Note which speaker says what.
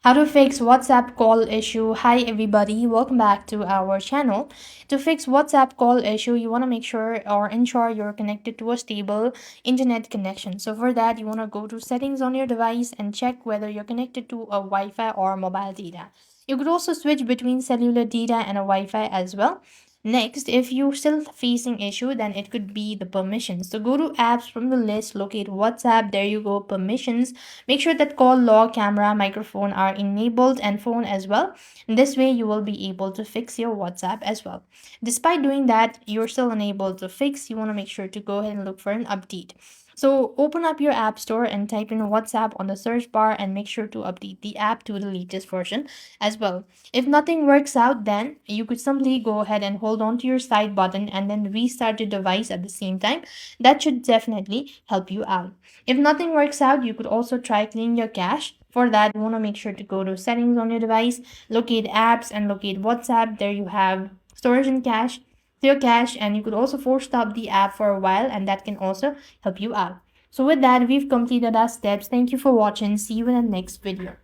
Speaker 1: How to fix WhatsApp call issue. Hi everybody, welcome back to our channel. To fix WhatsApp call issue, you want to make sure or ensure you're connected to a stable internet connection. So for that, you want to go to settings on your device and check whether you're connected to a Wi-Fi or mobile data. You could also switch between cellular data and a Wi-Fi as well. Next, if you're still facing issue, then it could be the permissions. So go to apps from the list, locate WhatsApp, there you go, permissions. Make sure that call log, camera, microphone are enabled and phone as well. This way you will be able to fix your WhatsApp as well. Despite doing that, you're still unable to fix. You want to make sure to go ahead and look for an update. So open up your app store and type in WhatsApp on the search bar and make sure to update the app to the latest version as well. If nothing works out, then you could simply go ahead and hold on to your side button and then restart your device at the same time. That should definitely help you out. If nothing works out, you could also try cleaning your cache. For that, you want to make sure to go to settings on your device, locate apps and locate WhatsApp. There you have storage and cache, clear cache, and you could also force stop the app for a while, and that can also help you out. So with that, we've completed our steps. Thank you for watching. See you in the next video.